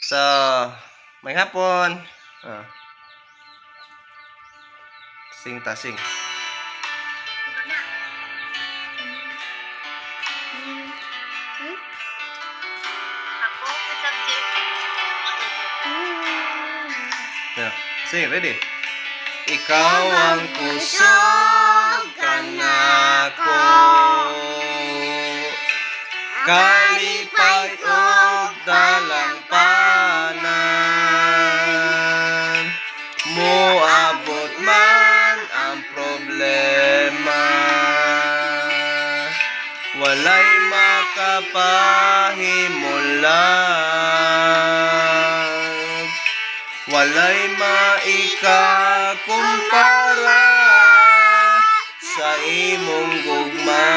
So, may hapon. Ah, tasing. Ako sa subject. Yeah. Sing, ready? Ikaw ang kusog kanako, kalipay og dalangpanan, moabot man ang problema, walay makapahimulan, walay maikakumpara sa imong gugma.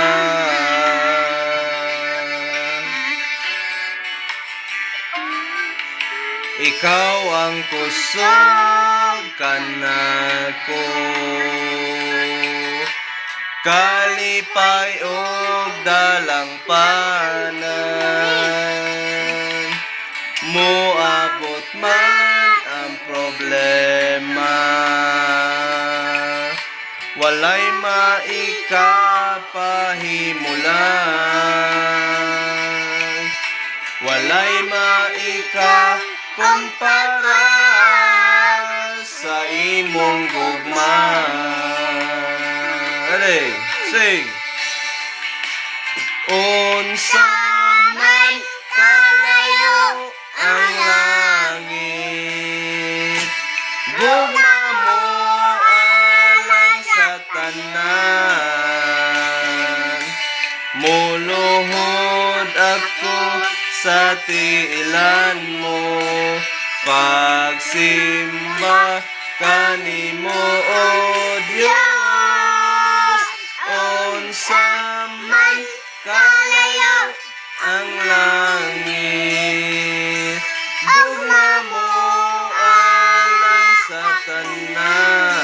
Ikaw ang kusog kanako, kalipay og dalangpanan, moabot man ang problema, walay maikapahimulan, walay maikakumpara sa imong gugma. Ready? Sing! Unsa man kalayo ang langit, gugma mo alang sa tanan, muluhod ako sa tiilan mo, pagsimba kanimo o Diyos. Unsa man kalayo ang langit, gugma mo alang sa tanan.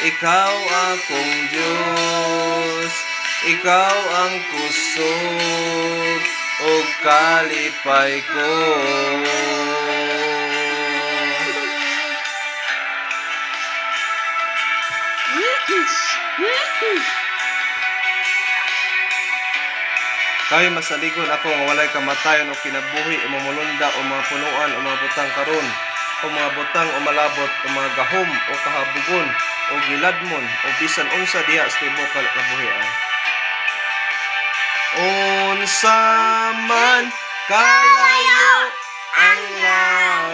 Ikaw akong Diyos, ikaw ang kusog o kalipay ko. Kay masaligon ako nga walay kamatayon o kinabuhi o mamulunda o mga punuan o mga butang karon o mga butang o malabot o mga gahom o kahabugon o giladmon o bisan unsa diha sa tibuok kabuhian. Unsa man kalayo ang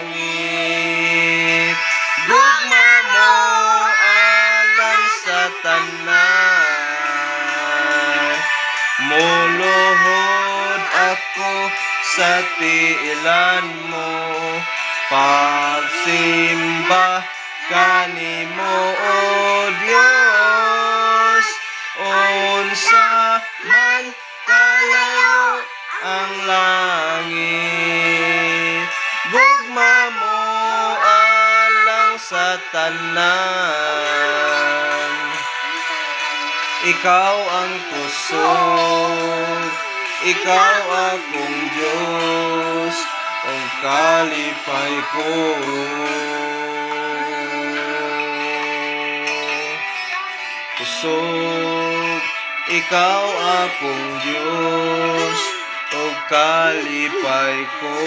langit, gugma mo alang sa tanan, muluhod ako sa tiilan mo, pagsimba kanimo o Diyos. Unsa man kalayo ang langit, gugma mo alang sa tanan. Ikaw ang kusog, ikaw akong Diyos, ang kalipay ko. Kusog, ikaw akong Diyos, o kalipay ko.